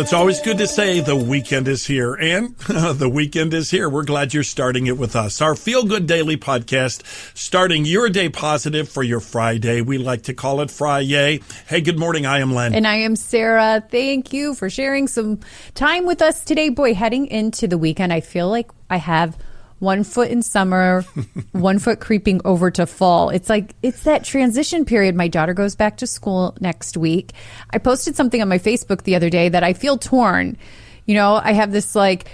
it's always good to say the weekend is here, and the weekend is here. We're glad you're starting it with us. Our Feel Good Daily podcast, starting your day positive for your Friday. We like to call it Fri-yay. Hey, good morning. I am Len. And I am Sarah. Thank you for sharing some time with us today. Boy, heading into the weekend, I feel like I have 1 foot in summer, 1 foot creeping over to fall. It's like, it's that transition period. My daughter goes back to school next week. I posted something on my Facebook the other day that I feel torn. You know, I have this like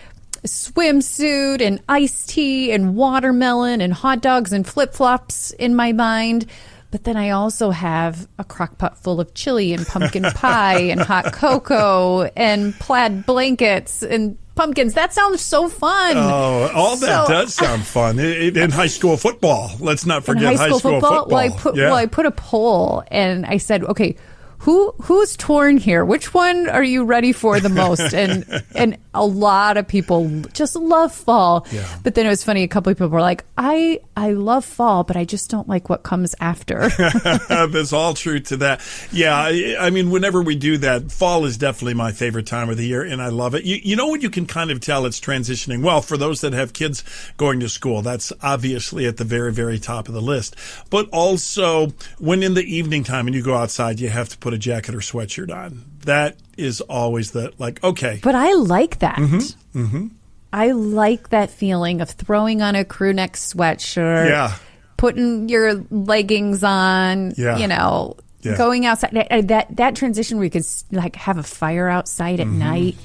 swimsuit and iced tea and watermelon and hot dogs and flip-flops in my mind. But then I also have a crock pot full of chili and pumpkin pie and hot cocoa and plaid blankets and pumpkins. That sounds so fun. Oh, all that does sound fun. In high school football. Let's not forget high school football. Well, I put a poll and I said, okay, who's torn here? Which one are you ready for the most? And a lot of people just love fall. Yeah. But then it was funny. A couple of people were like, I love fall, but I just don't like what comes after. That's all true to that. Yeah. I mean, whenever we do that, fall is definitely my favorite time of the year, and I love it. You know what you can kind of tell it's transitioning? Well, for those that have kids going to school, that's obviously at the very, very top of the list. But also when in the evening time and you go outside, you have to put a jacket or sweatshirt on. That is always okay. But I like that. Mm-hmm. Mm-hmm. I like that feeling of throwing on a crew neck sweatshirt, putting your leggings on, going outside. That transition where you could like have a fire outside at night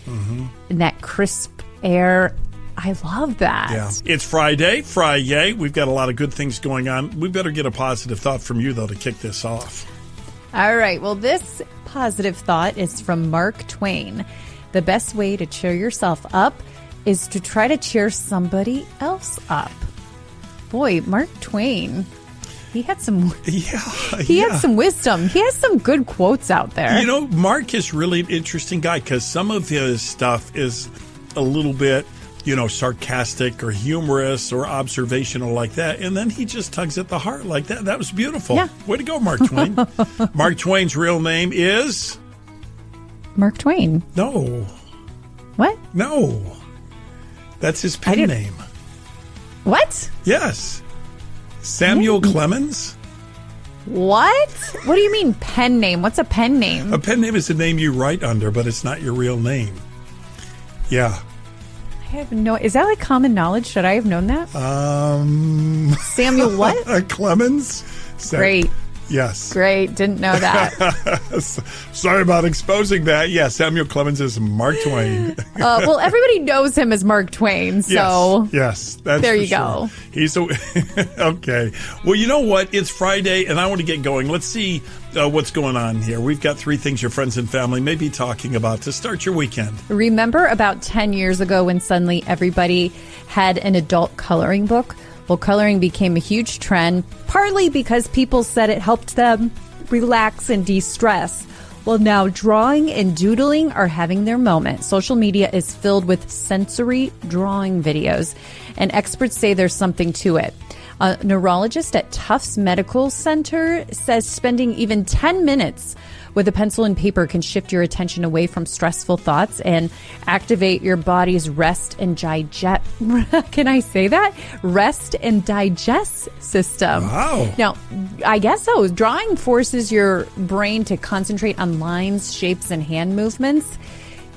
and that crisp air. I love that. Yeah. It's Friday, Fri-yay. We've got a lot of good things going on. We better get a positive thought from you, though, to kick this off. All right. Well, this positive thought is from Mark Twain. The best way to cheer yourself up is to try to cheer somebody else up. Boy, Mark Twain, he had some had some wisdom. He has some good quotes out there. You know, Mark is really an interesting guy because some of his stuff is a little bit, sarcastic or humorous or observational like that. And then he just tugs at the heart like that. That was beautiful. Yeah. Way to go, Mark Twain. Mark Twain's real name is? Mark Twain. No. What? No. That's his pen name. What? Yes. Samuel Clemens. What? What do you mean pen name? What's a pen name? A pen name is a name you write under, but it's not your real name. Yeah. I have is that like common knowledge? Should I have known that? Samuel what? Clemens. Great. Yes. Great. Didn't know that. Sorry about exposing that. Yeah, Samuel Clemens is Mark Twain. Well, everybody knows him as Mark Twain, so yes, that's there you go. He's okay. Well, you know what? It's Friday, and I want to get going. Let's see what's going on here. We've got 3 things your friends and family may be talking about to start your weekend. Remember about 10 years ago when suddenly everybody had an adult coloring book? Well, coloring became a huge trend, partly because people said it helped them relax and de-stress. Well, now drawing and doodling are having their moment. Social media is filled with sensory drawing videos, and experts say there's something to it. A neurologist at Tufts Medical Center says spending even 10 minutes with a pencil and paper can shift your attention away from stressful thoughts and activate your body's rest and digest. Can I say that? Rest and digest system. Wow. Now, I guess so. Drawing forces your brain to concentrate on lines, shapes, and hand movements,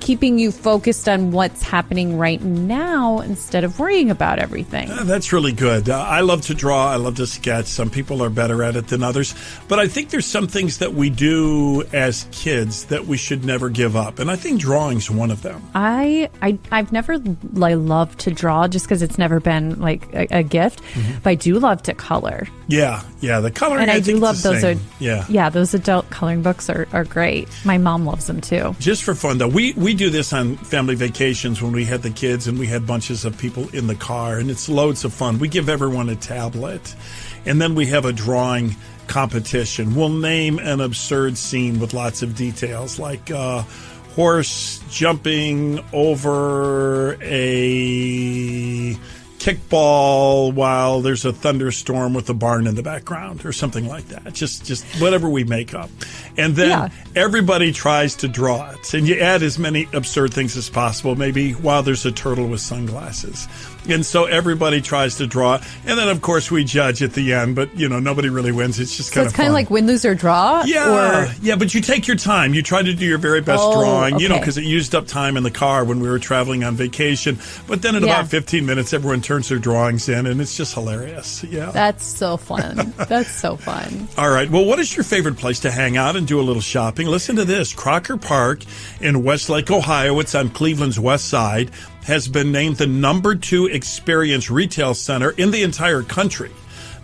keeping you focused on what's happening right now instead of worrying about everything. That's really good. I love to draw. I love to sketch. Some people are better at it than others. But I think there's some things that we do as kids that we should never give up. And I think drawing's one of them. I've never loved to draw just because it's never been like a gift. Mm-hmm. But I do love to color. Yeah. The coloring, and I do love those. Those adult coloring books are great. My mom loves them too. Just for fun, though, we do this on family vacations when we had the kids and we had bunches of people in the car, and it's loads of fun. We give everyone a tablet, and then we have a drawing competition. We'll name an absurd scene with lots of details, like horse jumping over a kickball while there's a thunderstorm with a barn in the background or something like that. Just whatever we make up. And then everybody tries to draw it. And you add as many absurd things as possible. Maybe while there's a turtle with sunglasses. And so everybody tries to draw it. And then, of course, we judge at the end. But, nobody really wins. It's just kind of fun. So it's kind of like win, lose, or draw? Yeah. Yeah, but you take your time. You try to do your very best drawing, because it used up time in the car when we were traveling on vacation. But then in about 15 minutes, everyone turns their drawings in, and it's just hilarious. Yeah. That's so fun. That's so fun. All right. Well, what is your favorite place to hang out and do a little shopping? Listen to this. Crocker Park in Westlake, Ohio. It's on Cleveland's west side. Has been named the #2 experience retail center in the entire country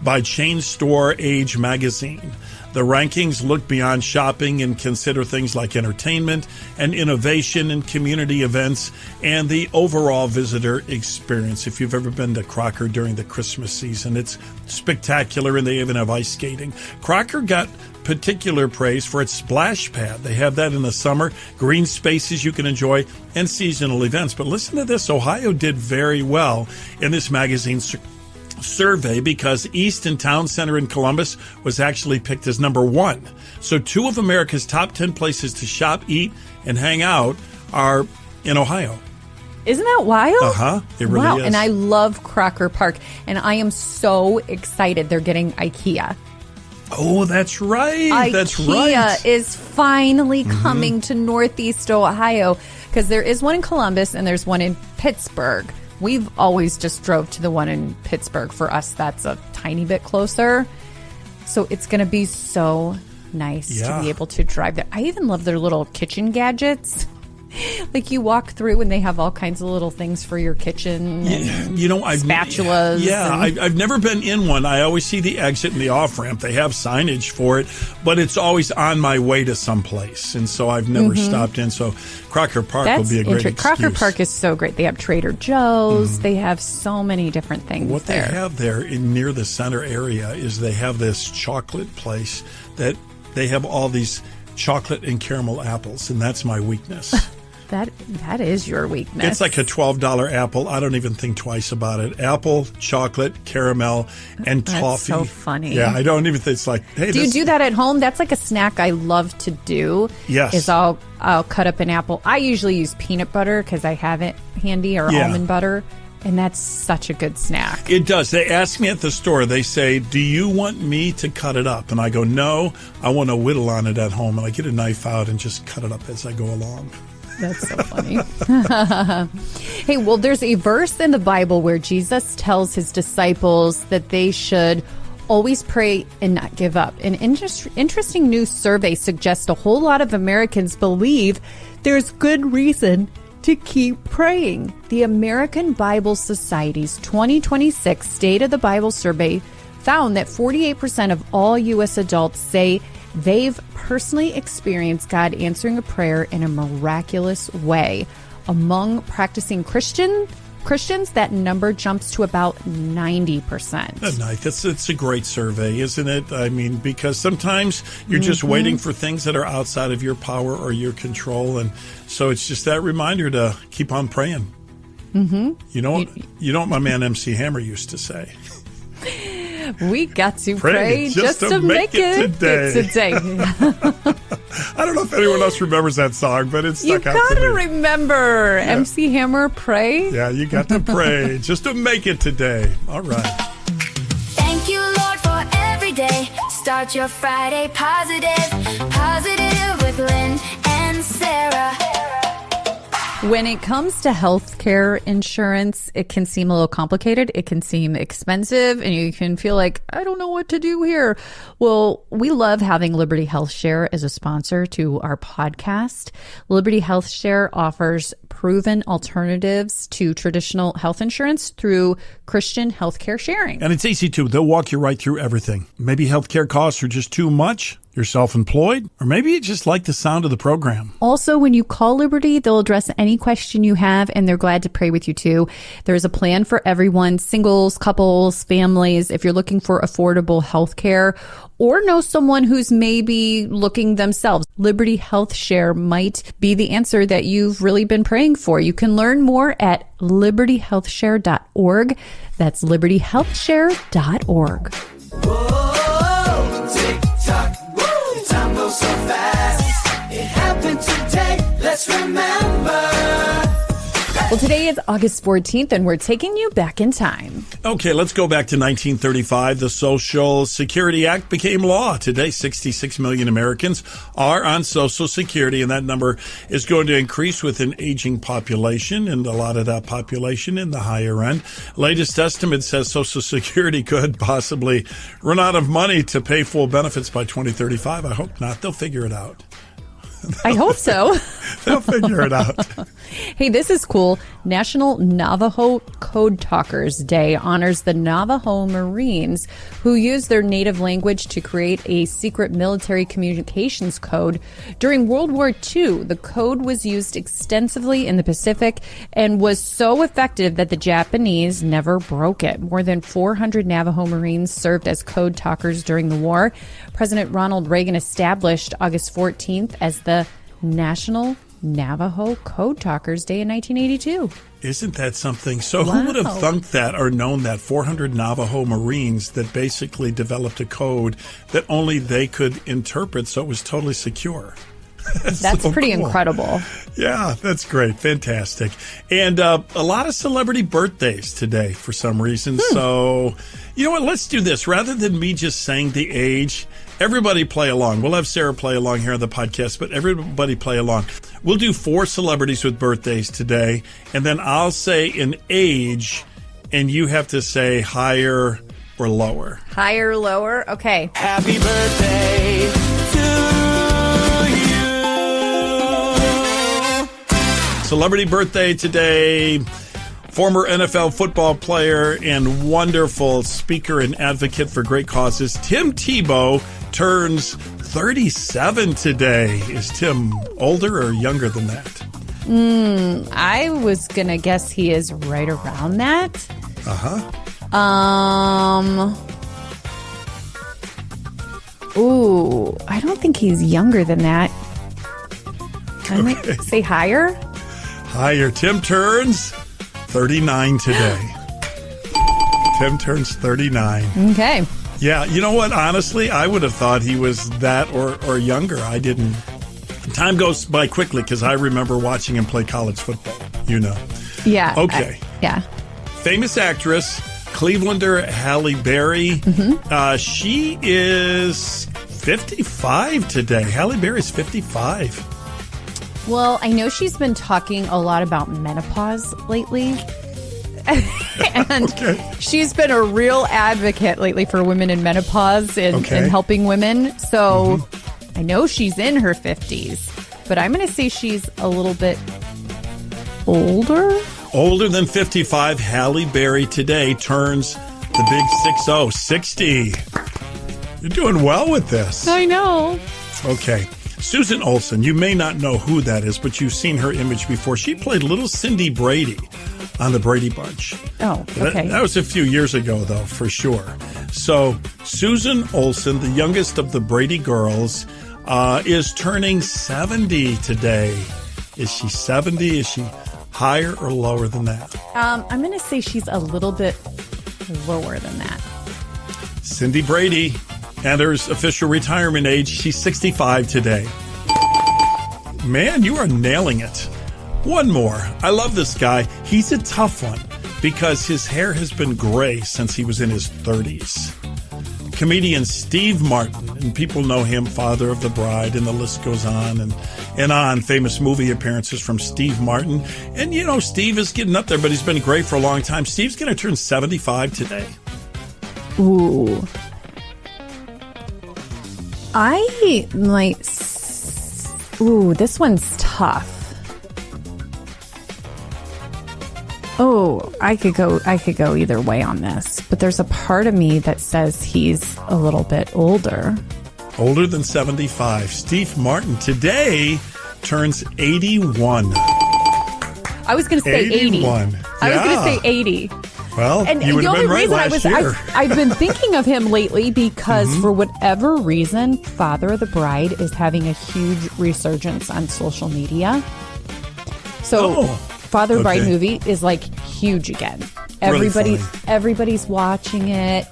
by Chain Store Age magazine. The rankings look beyond shopping and consider things like entertainment and innovation and community events and the overall visitor experience. If you've ever been to Crocker during the Christmas season, it's spectacular, and they even have ice skating. Crocker got particular praise for its splash pad. They have that in the summer, green spaces you can enjoy, and seasonal events. But listen to this. Ohio did very well in this magazine survey because Easton Town Center in Columbus was actually picked as #1. So 2 of America's top 10 places to shop, eat, and hang out are in Ohio. Isn't that wild? Uh-huh. It really is. And I love Crocker Park, and I am so excited they're getting IKEA. Oh, that's right. That's right. IKEA is finally coming to Northeast Ohio, because there is one in Columbus and there's one in Pittsburgh. We've always just drove to the one in Pittsburgh. For us, that's a tiny bit closer. So it's going to be so nice to be able to drive there. I even love their little kitchen gadgets. Like you walk through and they have all kinds of little things for your kitchen. Spatulas. I've never been in one. I always see the exit and the off-ramp. They have signage for it, but it's always on my way to someplace. And so I've never stopped in. So Crocker Park will be a great excuse. Crocker Park is so great. They have Trader Joe's. They have so many different things What there. they have there near the center area is they have this chocolate place that they have all these chocolate and caramel apples, and that's my weakness. That is your weakness. It's like a $12 apple. I don't even think twice about it. Apple, chocolate, caramel, and toffee. That's so funny. Yeah, I don't even think it's like, hey, do you do that at home? That's like a snack I love to do. Yes. Is I'll cut up an apple. I usually use peanut butter because I have it handy, or almond butter. And that's such a good snack. It does. They ask me at the store, they say, do you want me to cut it up? And I go, no, I want to whittle on it at home. And I get a knife out and just cut it up as I go along. That's so funny. Hey, well, there's a verse in the Bible where Jesus tells his disciples that they should always pray and not give up. An interesting new survey suggests a whole lot of Americans believe there's good reason to keep praying. The American Bible Society's 2026 State of the Bible survey found that 48% of all U.S. adults say they've personally experienced God answering a prayer in a miraculous way. Among practicing Christians, that number jumps to about 90%. That's nice. It's a great survey, isn't it? I mean, because sometimes you're just waiting for things that are outside of your power or your control. And so it's just that reminder to keep on praying. Mm-hmm. You know what my man MC Hammer used to say? We got to pray just to make it today. I don't know if anyone else remembers that song, but it's stuck out to me. You gotta remember MC Hammer, pray. Yeah, you got to pray just to make it today. All right. Thank you, Lord, for every day. Start your Friday positive. Positive with Lynn and Sarah. When it comes to healthcare insurance, it can seem a little complicated. It can seem expensive, and you can feel like, I don't know what to do here. Well, we love having Liberty Health Share as a sponsor to our podcast. Liberty Health Share offers proven alternatives to traditional health insurance through Christian healthcare sharing. And it's easy too. They'll walk you right through everything. Maybe healthcare costs are just too much. You're self-employed, or maybe you just like the sound of the program. Also, when you call Liberty, they'll address any question you have, and they're glad to pray with you too. There's a plan for everyone, singles, couples, families. If you're looking for affordable health care or know someone who's maybe looking themselves, Liberty Health Share might be the answer that you've really been praying for. You can learn more at libertyhealthshare.org. That's libertyhealthshare.org. Whoa, tick tock, woo, time goes so fast. It happened today, let's remember. Well, today is August 14th, and we're taking you back in time. Okay, let's go back to 1935. The Social Security Act became law. Today, 66 million Americans are on Social Security, and that number is going to increase with an aging population, and a lot of that population in the higher end. Latest estimate says Social Security could possibly run out of money to pay full benefits by 2035. I hope not. They'll figure it out. I hope so. They'll figure it out. Hey, this is cool. National Navajo Code Talkers Day honors the Navajo Marines who used their native language to create a secret military communications code. During World War II, the code was used extensively in the Pacific and was so effective that the Japanese never broke it. More than 400 Navajo Marines served as code talkers during the war. President Ronald Reagan established August 14th as the National Navajo Code Talkers Day in 1982. Isn't that something? So Wow. who would have thunk that or known that 400 Navajo Marines that basically developed a code that only they could interpret so it was totally secure? That's so pretty cool. incredible. Yeah, that's great. Fantastic. And a lot of celebrity birthdays today for some reason. So, you know what? Let's do this. Rather than me just saying the age, everybody play along. We'll have Sarah play along here on the podcast, but everybody play along. We'll do 4 celebrities with birthdays today, and then I'll say an age, and you have to say higher or lower. Higher, lower? Okay. Happy birthday to you. Celebrity birthday today. Former NFL football player and wonderful speaker and advocate for great causes, Tim Tebow, turns 37 today. Is Tim older or younger than that? I was going to guess he is right around that. Ooh, I don't think he's younger than that. I might say higher. Higher. Tim turns 39 today. Tim turns 39. Okay. Yeah, you know what? Honestly, I would have thought he was that or younger. I didn't. Time goes by quickly because I remember watching him play college football, you know. Yeah. Okay. Yeah. Famous actress, Clevelander Halle Berry. She is 55 today. Halle Berry's 55. Well, I know she's been talking a lot about menopause lately. And she's been a real advocate lately for women in menopause and helping women. So I know she's in her 50s, but I'm going to say she's a little bit older. Older than 55, Halle Berry today turns the big 60. You're doing well with this. I know. Okay. Susan Olsen, you may not know who that is, but you've seen her image before. She played little Cindy Brady on the Brady Bunch. Oh, okay. That was a few years ago, though, for sure. So Susan Olsen, the youngest of the Brady girls, is turning 70 today. Is she 70? Is she higher or lower than that? I'm going to say she's a little bit lower than that. Cindy Brady enters official retirement age. She's 65 today. Man, you are nailing it. One more. I love this guy. He's a tough one because his hair has been gray since he was in his 30s. Comedian Steve Martin, and people know him, Father of the Bride, and the list goes on and on. Famous movie appearances from Steve Martin. And, you know, Steve is getting up there, but he's been great for a long time. Steve's going to turn 75 today. Ooh. I might... Ooh, this one's tough. Oh, I could go either way on this, but there's a part of me that says he's a little bit older. Older than 75. Steve Martin today turns 81. I was going to say 80. I was going to say 80. Well, and you would the have been only right reason last year. I've been thinking of him lately because for whatever reason, Father of the Bride is having a huge resurgence on social media. So Father of the Bride movie is like huge again. Everybody's watching it.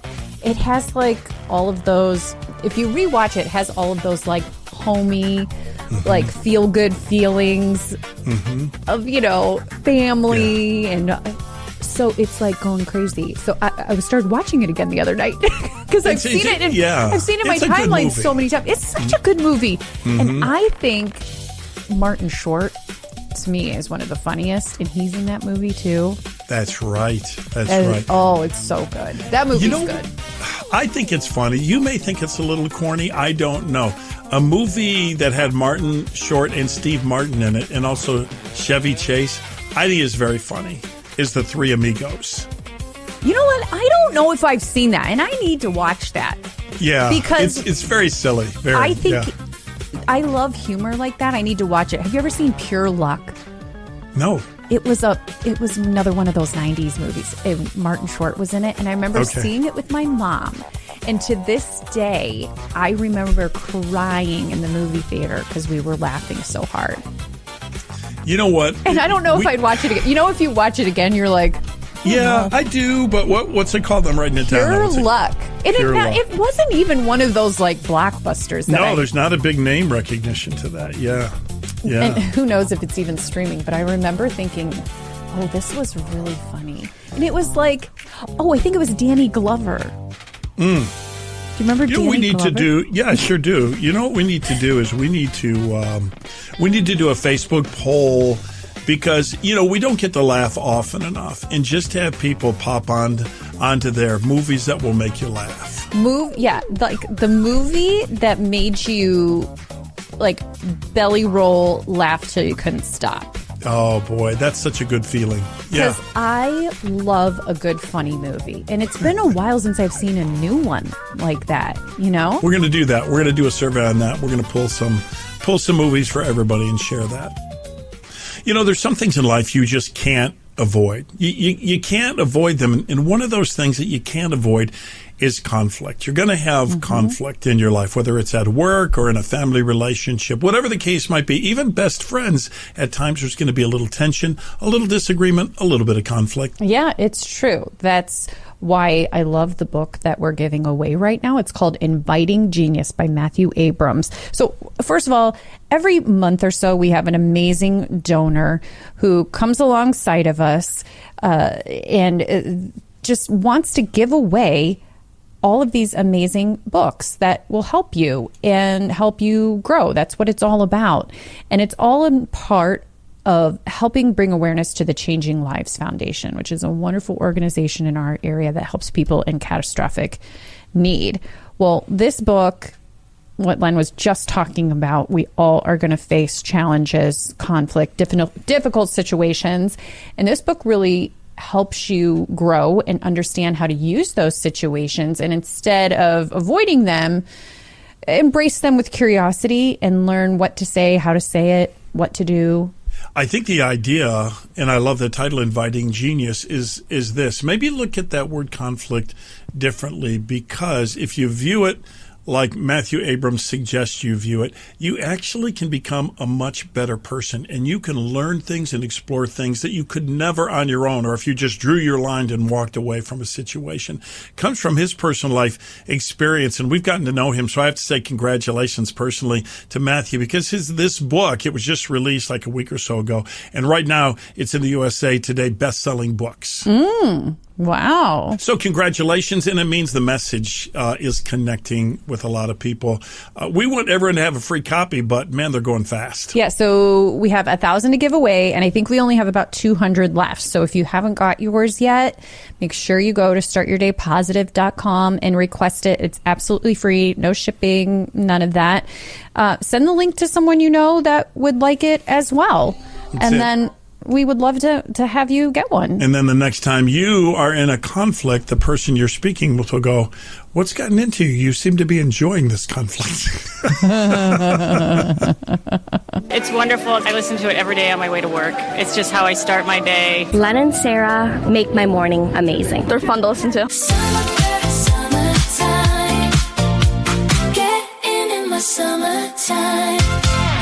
It has like all of those, if you rewatch it, it has all of those like homey, like feel good feelings of, you know, family and so it's like going crazy. So I started watching it again the other night because I've seen it in my timeline so many times. It's such a good movie. And I think Martin Short, to me, is one of the funniest, and he's in that movie too. That's right. That's right. Oh, it's so good. That movie's good. I think it's funny. You may think it's a little corny. I don't know. A movie that had Martin Short and Steve Martin in it, and also Chevy Chase, I think is very funny, is The Three Amigos. You know what? I don't know if I've seen that, and I need to watch that. Yeah, because it's very silly. I think I love humor like that. I need to watch it. Have you ever seen Pure Luck? No. It was another one of those 90s movies. And Martin Short was in it, and I remember seeing it with my mom. And to this day, I remember crying in the movie theater because we were laughing so hard. You know what? And I don't know if I'd watch it again. You know, if you watch it again, you're like, yeah, I do. But what's it called? I'm writing it down. Pure Luck. It wasn't even one of those like blockbusters. There's not a big name recognition to that. Yeah. And who knows if it's even streaming. But I remember thinking, oh, this was really funny. And it was like, I think it was Danny Glover. Do you remember Danny Glover? I sure do. You know what we need to do is we need to do a Facebook poll because, you know, we don't get to laugh often enough, and just have people pop onto their movies that will make you laugh. Like the movie that made you like belly roll, laugh till you couldn't stop. Oh boy, that's such a good feeling. Yeah. Because I love a good funny movie. And it's been a while since I've seen a new one like that, you know? We're going to do that. We're going to do a survey on that. We're going to pull some movies for everybody and share that. You know, there's some things in life you just can't avoid. You can't avoid them. And one of those things that you can't avoid is conflict. You're going to have conflict in your life, whether it's at work or in a family relationship, whatever the case might be. Even best friends, at times there's going to be a little tension, a little disagreement, a little bit of conflict. Yeah, it's true. That's why I love the book that we're giving away right now. It's called Inviting Genius by Matthew Abrams. So first of all, every month or so, we have an amazing donor who comes alongside of us and just wants to give away all of these amazing books that will help you and help you grow. That's what it's all about. And it's all in part of helping bring awareness to the Changing Lives Foundation, which is a wonderful organization in our area that helps people in catastrophic need. Well, this book, what Len was just talking about, we all are going to face challenges, conflict, difficult situations. And this book really helps you grow and understand how to use those situations. And instead of avoiding them, embrace them with curiosity and learn what to say, how to say it, what to do. I think the idea, and I love the title, Inviting Genius, is this. Maybe look at that word conflict differently, because if you view it like Matthew Abrams suggests you view it, you actually can become a much better person, and you can learn things and explore things that you could never on your own, or if you just drew your line and walked away from a situation. Comes from his personal life experience, and we've gotten to know him, so I have to say congratulations personally to Matthew, because this book, it was just released like a week or so ago, and right now it's in the USA Today best-selling books. Wow. So congratulations, and it means the message is connecting with a lot of people. We want everyone to have a free copy, but man, they're going fast. Yeah, so we have 1,000 to give away, and I think we only have about 200 left. So if you haven't got yours yet, make sure you go to startyourdaypositive.com and request it. It's absolutely free, no shipping, none of that. Send the link to someone you know that would like it as well. Then we would love to have you get one. And then the next time you are in a conflict, the person you're speaking with will go, "What's gotten into you? You seem to be enjoying this conflict." It's wonderful. I listen to it every day on my way to work. It's just how I start my day. Len and Sarah make my morning amazing. They're fun to listen to. Summertime, getting in my summertime.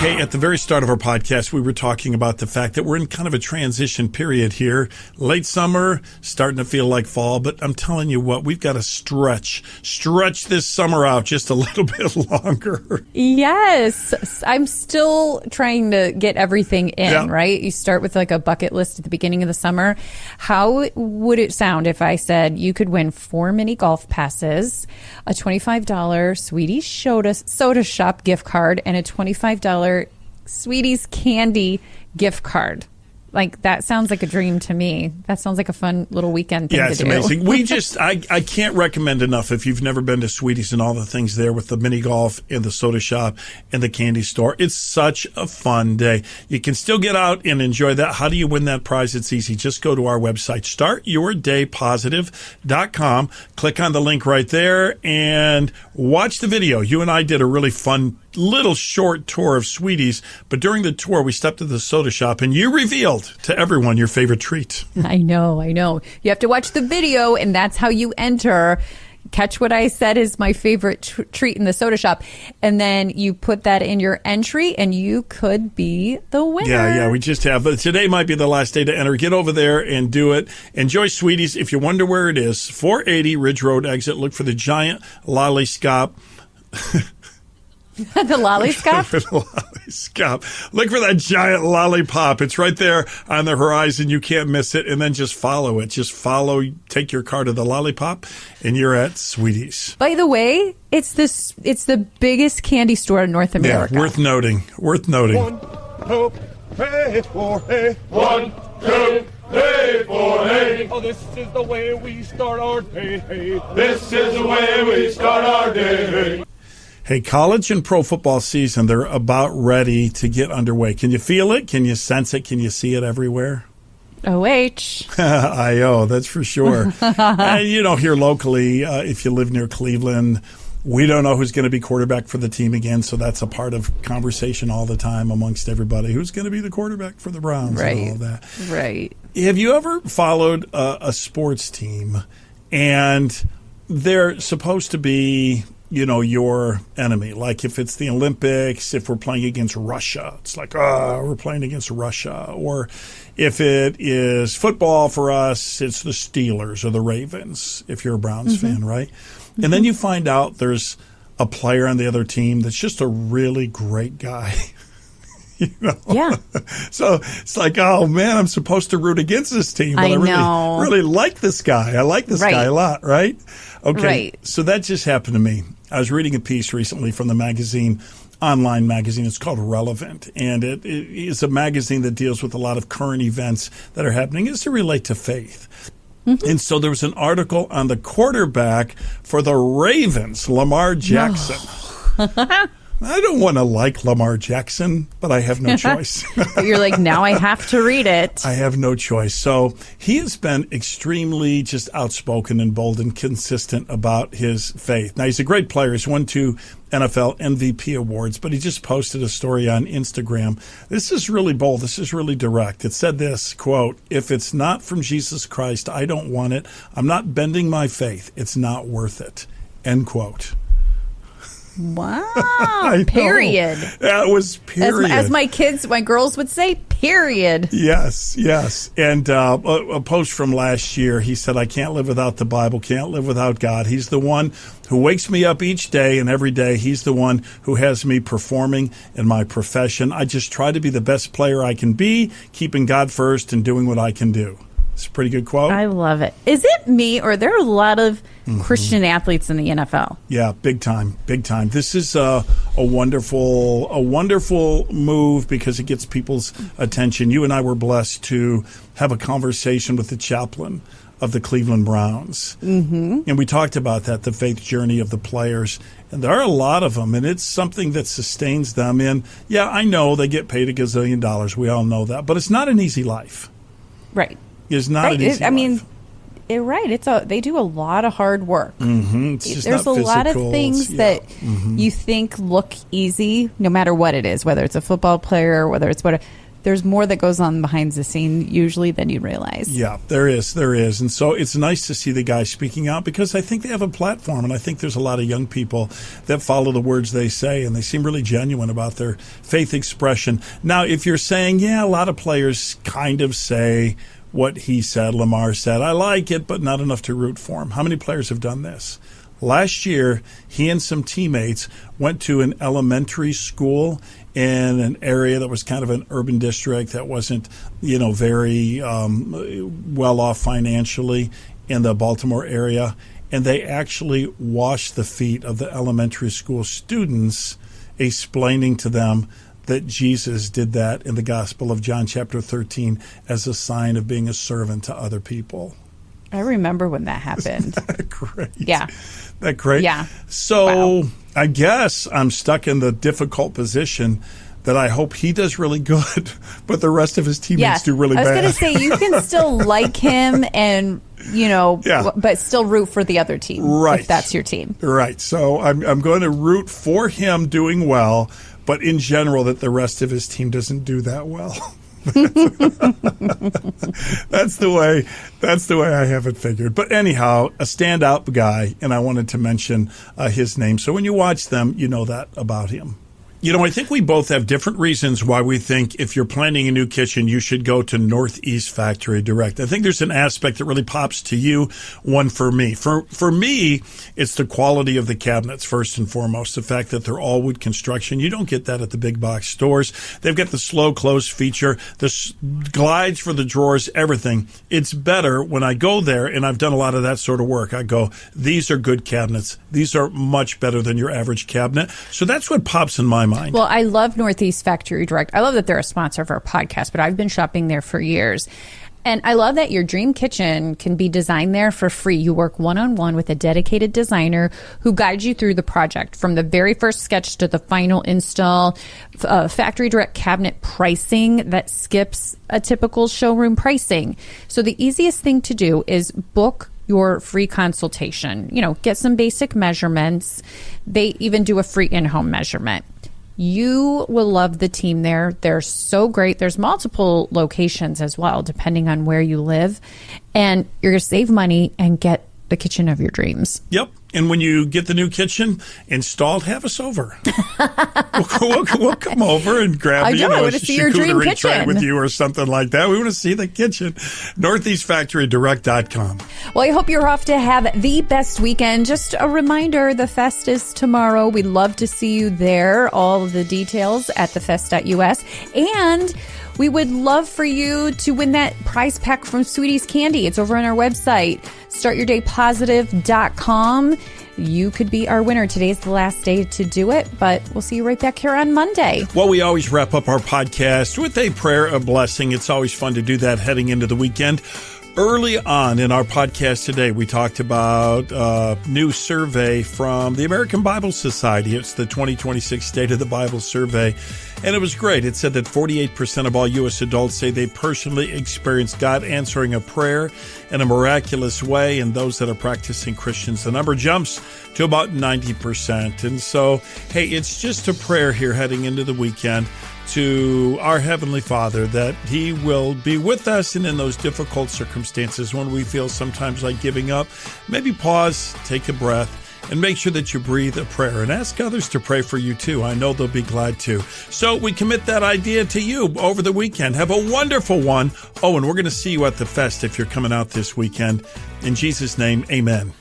Hey, at the very start of our podcast, we were talking about the fact that we're in kind of a transition period here. Late summer, starting to feel like fall, but I'm telling you what, we've got to stretch this summer out just a little bit longer. Yes. I'm still trying to get everything in, right? You start with like a bucket list at the beginning of the summer. How would it sound if I said you could win 4 mini golf passes, a $25 Sweeties soda shop gift card, and a $25 Sweeties candy gift card? Like, that sounds like a dream to me. That sounds like a fun little weekend thing to do. Yeah, it's amazing. We just, I can't recommend enough if you've never been to Sweeties and all the things there with the mini golf and the soda shop and the candy store. It's such a fun day. You can still get out and enjoy that. How do you win that prize? It's easy. Just go to our website, startyourdaypositive.com. Click on the link right there and watch the video. You and I did a really fun little short tour of Sweeties, but during the tour we stepped to the soda shop and you revealed to everyone your favorite treat. I know. You have to watch the video, and that's how you enter. Catch what I said is my favorite treat in the soda shop, and then you put that in your entry and you could be the winner. Yeah, we just have. But today might be the last day to enter. Get over there and do it. Enjoy Sweeties. If you wonder where it is, 480 Ridge Road exit. Look for the giant lollyscop. The lollyscop? Look for that giant lollipop. It's right there on the horizon. You can't miss it. And then just follow it. Take your car to the lollipop, and you're at Sweeties. By the way, it's the biggest candy store in North America. Yeah, worth noting. 1, 2, 3, 4, hey. 1, 2, 3, 4, hey. Oh, this is the way we start our day. This is the way we start our day. Hey, college and pro football season, they're about ready to get underway. Can you feel it? Can you sense it? Can you see it everywhere? OH. I-O, that's for sure. And, here locally, if you live near Cleveland, we don't know who's going to be quarterback for the team again, so that's a part of conversation all the time amongst everybody. Who's going to be the quarterback for the Browns and all that? Right. Have you ever followed a sports team and they're supposed to be your enemy? Like if it's the Olympics, if we're playing against Russia, it's like, we're playing against Russia. Or if it is football for us, it's the Steelers or the Ravens, if you're a Browns fan, right? And then you find out there's a player on the other team that's just a really great guy. Yeah. So it's like, oh man, I'm supposed to root against this team, but I really like this guy. I like this guy a lot, right? Okay. Right. So that just happened to me. I was reading a piece recently from the online magazine. It's called Relevant, and it is a magazine that deals with a lot of current events that are happening as they relate to faith. And so there was an article on the quarterback for the Ravens, Lamar Jackson. I don't want to like Lamar Jackson, but I have no choice. But you're like, now I have to read it. I have no choice. So he has been extremely just outspoken and bold and consistent about his faith. Now, he's a great player. He's won 2 NFL MVP awards, but he just posted a story on Instagram. This is really bold. This is really direct. It said this, quote, "If it's not from Jesus Christ, I don't want it. I'm not bending my faith. It's not worth it." End quote. Wow. Period. That was period. As my girls would say, period. Yes. And a post from last year, he said, "I can't live without the Bible, can't live without God. He's the one who wakes me up each day and every day. He's the one who has me performing in my profession. I just try to be the best player I can be, keeping God first and doing what I can do." It's a pretty good quote. I love it. Is it me, or are there a lot of Christian athletes in the NFL? Yeah, big time, big time. This is a wonderful move because it gets people's attention. You and I were blessed to have a conversation with the chaplain of the Cleveland Browns. And we talked about that, the faith journey of the players. And there are a lot of them, and it's something that sustains them. And, yeah, I know they get paid $1 gazillion. We all know that. But it's not an easy life. Right. It's not an easy life. I mean, you're right. They do a lot of hard work. It's just There's a not lot of physical. things that you think look easy, no matter what it is, whether it's a football player, whether it's whatever. There's more that goes on behind the scene usually than you realize. Yeah, there is. And so it's nice to see the guys speaking out because I think they have a platform, and I think there's a lot of young people that follow the words they say, and they seem really genuine about their faith expression. Now, if you're saying, yeah, a lot of players kind of say what he said, Lamar said, I like it, but not enough to root for him. How many players have done this? Last year, he and some teammates went to an elementary school in an area that was kind of an urban district that wasn't, very well off financially in the Baltimore area. And they actually washed the feet of the elementary school students, explaining to them that Jesus did that in the Gospel of John chapter 13 as a sign of being a servant to other people. I remember when that happened. Isn't that great? Yeah. That great? Yeah. So wow. I guess I'm stuck in the difficult position that I hope he does really good, but the rest of his teammates do really bad. I was going to say, you can still like him and, but still root for the other team. Right. If that's your team. Right. So I'm going to root for him doing well, but in general that the rest of his team doesn't do that well. That's the way I have it figured. But anyhow, a standout guy, and I wanted to mention his name. So when you watch them, you know that about him. I think we both have different reasons why we think if you're planning a new kitchen, you should go to Northeast Factory Direct. I think there's an aspect that really pops to you, one for me. For me, it's the quality of the cabinets, first and foremost. The fact that they're all wood construction. You don't get that at the big box stores. They've got the slow close feature, the glides for the drawers, everything. It's better when I go there, and I've done a lot of that sort of work. I go, these are good cabinets. These are much better than your average cabinet. So that's what pops in my mind. Well, I love Northeast Factory Direct. I love that they're a sponsor of our podcast, but I've been shopping there for years. And I love that your dream kitchen can be designed there for free. You work one-on-one with a dedicated designer who guides you through the project from the very first sketch to the final install. Factory Direct cabinet pricing that skips a typical showroom pricing. So the easiest thing to do is book your free consultation. Get some basic measurements. They even do a free in-home measurement. You will love the team there. They're so great. There's multiple locations as well, depending on where you live. And you're going to save money and get the kitchen of your dreams. Yep. And when you get the new kitchen installed, have us over. We'll come over and grab I want to see your dream charcuterie tray kitchen with you or something like that. We want to see the kitchen. NortheastFactoryDirect.com. Well, I hope you're off to have the best weekend. Just a reminder, the fest is tomorrow. We'd love to see you there. All of the details at thefest.us. And we would love for you to win that prize pack from Sweetie's Candy. It's over on our website, startyourdaypositive.com. You could be our winner. Today's the last day to do it, but we'll see you right back here on Monday. Well, we always wrap up our podcast with a prayer of blessing. It's always fun to do that heading into the weekend. Early on in our podcast today, we talked about a new survey from the American Bible Society. It's the 2026 State of the Bible Survey, and it was great. It said that 48% of all U.S. adults say they personally experienced God answering a prayer in a miraculous way, and those that are practicing Christians, the number jumps to about 90%. And so, hey, it's just a prayer here heading into the weekend to our Heavenly Father that He will be with us, and in those difficult circumstances when we feel sometimes like giving up, maybe pause, take a breath, and make sure that you breathe a prayer and ask others to pray for you too. I know they'll be glad to. So we commit that idea to you over the weekend. Have a wonderful one. Oh, and we're going to see you at the fest if you're coming out this weekend. In Jesus' name, amen.